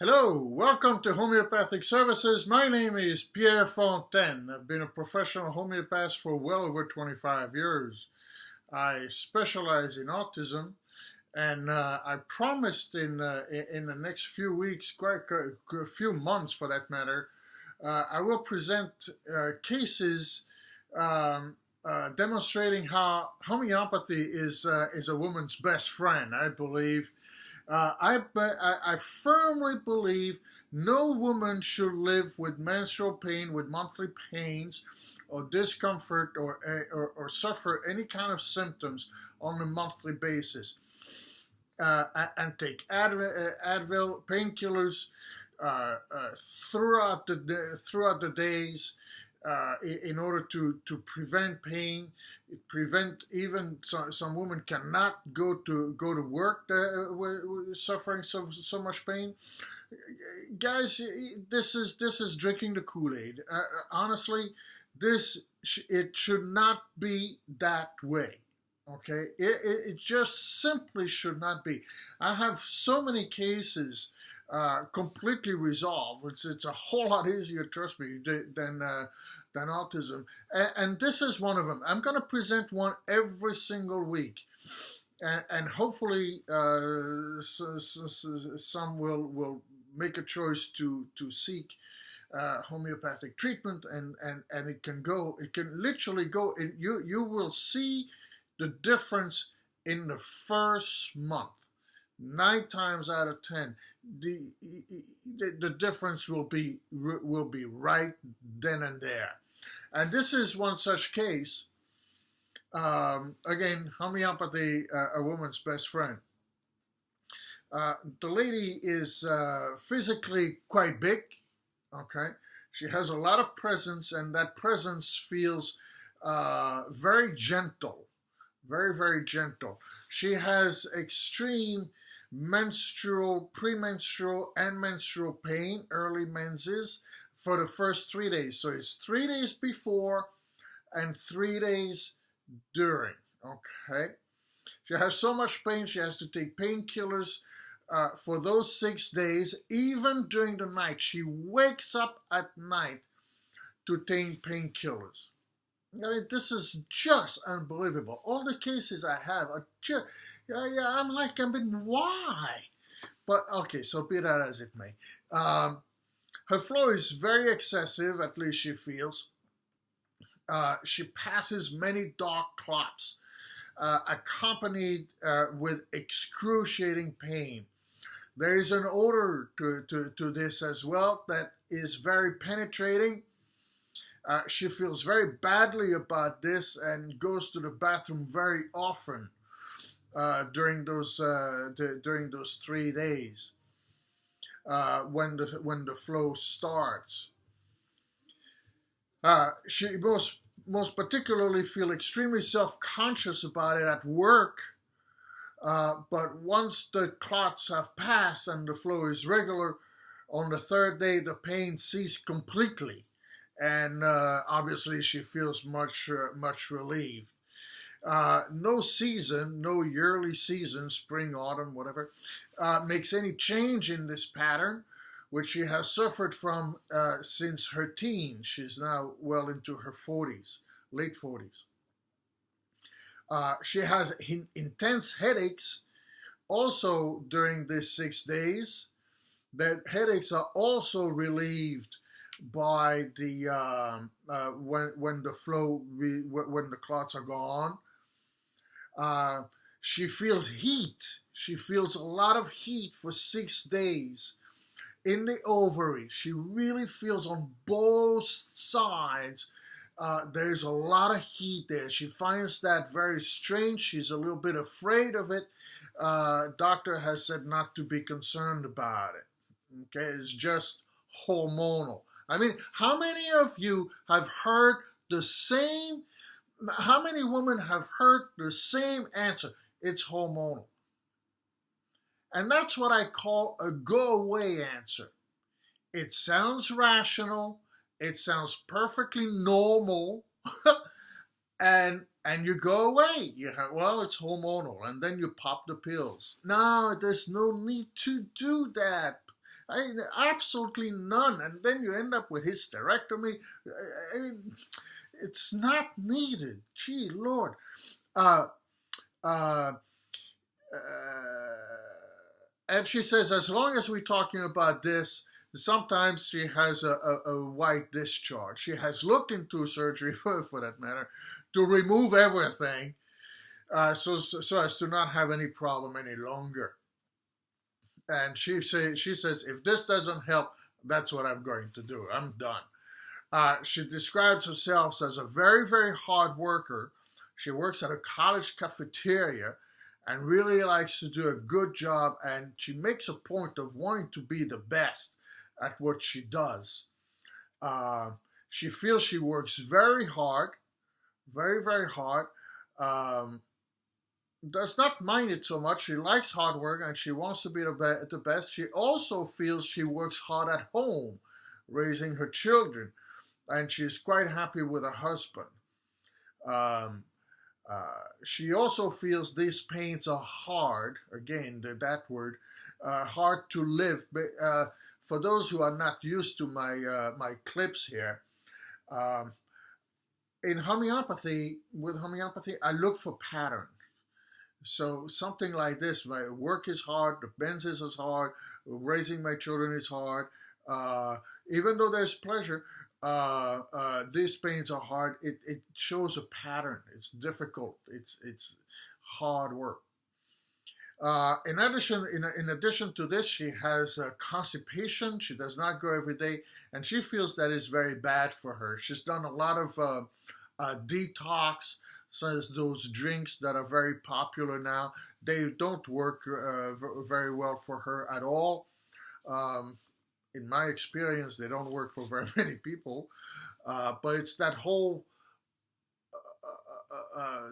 Hello, welcome to Homeopathic Services. My name is Pierre Fontaine. I've been a professional homeopath for well over 25 years. I specialize in autism, and I promised in the next few weeks, quite a few months for that matter, I will present cases demonstrating how homeopathy is a woman's best friend, I believe. I firmly believe no woman should live with menstrual pain, with monthly pains, or discomfort, or suffer any kind of symptoms on a monthly basis. And take Advil, painkillers throughout the days in order to prevent pain. Prevent even some women cannot go to work suffering so much pain. Guys, this is drinking the Kool-Aid. Honestly, it should not be that way. Okay, it just simply should not be. I have so many cases completely resolved. It's a whole lot easier, trust me, than autism. And this is one of them. I'm going to present one every single week. And hopefully some will make a choice to seek homeopathic treatment, and it can literally go, you will see the difference in the first month. 9 times out of 10, the difference will be right then and there. And this is one such case. Again, homeopathy, a woman's best friend. The lady is physically quite big. Okay, she has a lot of presence, and that presence feels very gentle, very, very gentle. She has extreme menstrual, premenstrual, and menstrual pain, early menses, for the first 3 days. So it's 3 days before and 3 days during. Okay, she has so much pain she has to take painkillers for those 6 days. Even during the night, she wakes up at night to take painkillers. I mean, this is just unbelievable. All the cases I have are just, I'm like, why? But okay, so be that as it may. Her flow is very excessive, at least she feels. She passes many dark clots, accompanied with excruciating pain. There is an odor to this as well that is very penetrating. She feels very badly about this and goes to the bathroom very often during those 3 days when the flow starts. She most particularly feel extremely self-conscious about it at work. But once the clots have passed and the flow is regular, on the 3rd day the pain ceases completely. And obviously she feels much relieved. No season, no yearly season, spring, autumn, whatever, makes any change in this pattern, which she has suffered from since her teens. She's now well into her 40s, late 40s. She has intense headaches also during these 6 days. The headaches are also relieved by the when the flow when the clots are gone. She feels heat. She feels a lot of heat for 6 days in the ovary. She really feels on both sides. There's a lot of heat there. She finds that very strange. She's a little bit afraid of it. Doctor has said not to be concerned about it. Okay, it's just hormonal. I mean, how many of you have heard the same? How many women have heard the same answer? It's hormonal. And that's what I call a go-away answer. It sounds rational. It sounds perfectly normal. and you go away. You have, well, it's hormonal. And then you pop the pills. No, there's no need to do that. Absolutely none. And then you end up with hysterectomy. I mean, it's not needed. Gee, Lord. Uh, uh, and she says, as long as we're talking about this, sometimes she has a white discharge. She has looked into surgery, for that matter, to remove everything so as to not have any problem any longer. And she says, if this doesn't help, that's what I'm going to do. I'm done. She describes herself as a very, very hard worker. She works at a college cafeteria and really likes to do a good job. And she makes a point of wanting to be the best at what she does. She feels she works very hard, very, very hard. Um, does not mind it so much. She likes hard work and she wants to be the best. She also feels she works hard at home, raising her children, and she's quite happy with her husband. Um, she also feels these pains are hard, again, that word, hard to live. But for those who are not used to my clips here, um, with homeopathy, I look for pattern. So something like this, my work is hard, the menses is hard, raising my children is hard. Even though there's pleasure, these pains are hard. It shows a pattern. It's difficult. It's hard work. In addition to this, she has constipation. She does not go every day, and she feels that is very bad for her. She's done a lot of detox. So those drinks that are very popular now, they don't work very well for her at all. In my experience, they don't work for very many people. But it's that whole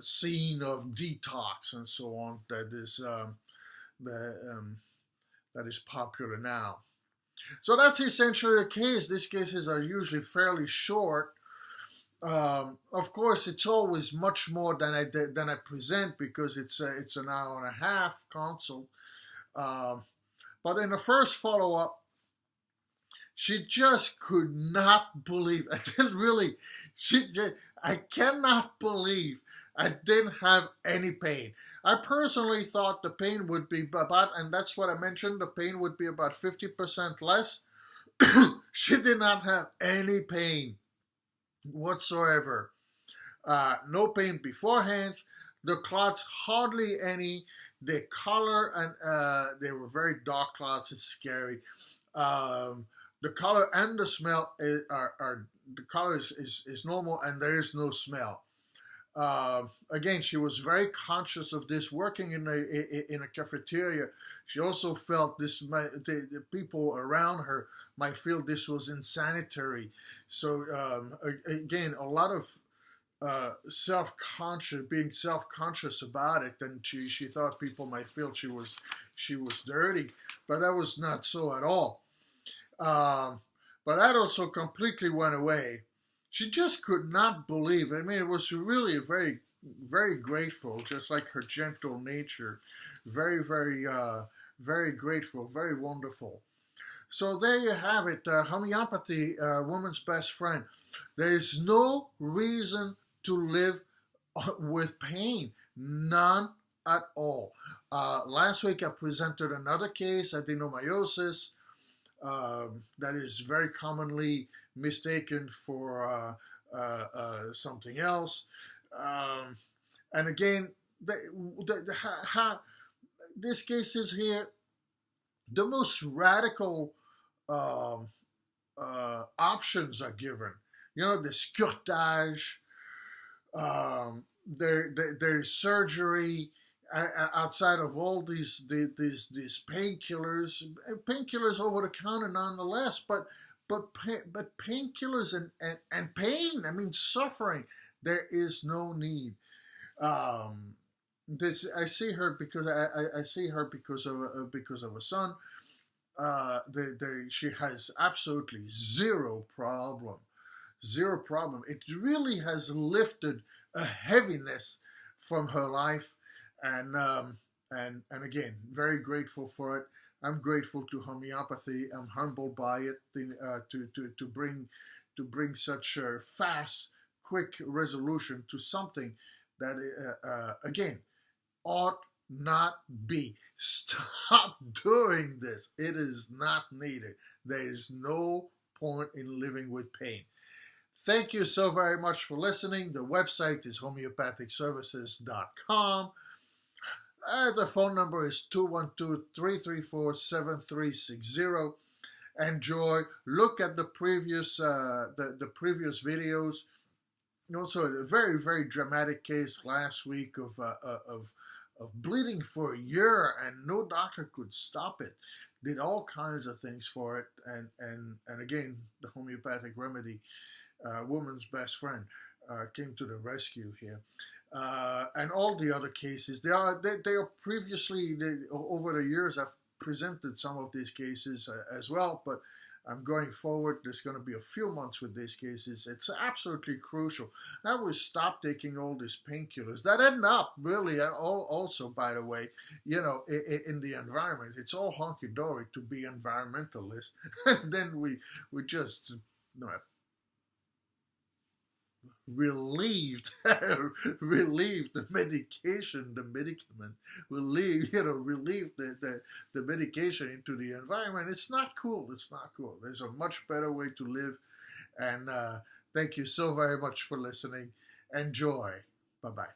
scene of detox and so on that is popular now. So that's essentially the case. These cases are usually fairly short. Of course, it's always much more than I present because it's an hour and a half consult. But in the first follow up, she just could not believe. I cannot believe I didn't have any pain. I personally thought the pain would be about, and that's what I mentioned, the pain would be about 50% less. She did not have any pain whatsoever. No pain beforehand. The clots, hardly any. The color, and they were very dark clots. It's scary. The color and the smell are the color is normal, and there is no smell. Again, she was very conscious of this. Working in a cafeteria, she also felt the people around her might feel this was insanitary. So again, a lot of being self-conscious about it, and she thought people might feel she was dirty, but that was not so at all. But that also completely went away. She just could not believe. I mean, it was really very, very grateful, just like her gentle nature. Very, very, very grateful, very wonderful. So there you have it. Homeopathy, woman's best friend. There is no reason to live with pain. None at all. Last week I presented another case, adenomyosis, that is very commonly mistaken for something else. And again, this case is here. The most radical options are given. You know, there's curetage, there's surgery, outside of all these painkillers, over the counter nonetheless, but painkillers and pain, I mean suffering, there is no need. I see her because I see her because of a son. She has absolutely zero problem. It really has lifted a heaviness from her life, and again, very grateful for it. I'm grateful to homeopathy. I'm humbled by it to bring such a fast, quick resolution to something that again ought not be. Stop doing this. It is not needed. There is no point in living with pain. Thank you so very much for listening. The website is homeopathicservices.com. The phone number is 212-334-7360. Enjoy. Look at the previous videos. Also, a very, very dramatic case last week of bleeding for a year, and no doctor could stop it. Did all kinds of things for it, and again, the homeopathic remedy, woman's best friend, came to the rescue here. And all the other cases, they are previously, over the years, I've presented some of these cases as well, but I'm going forward. There's going to be a few months with these cases. It's absolutely crucial that we stop taking all these painkillers that end up really, also, by the way, in the environment. It's all hunky-dory to be environmentalist, and then we just relieved the medication, the medicament, relieve the medication into the environment. It's not cool. There's a much better way to live. And thank you so very much for listening. Enjoy. Bye-bye.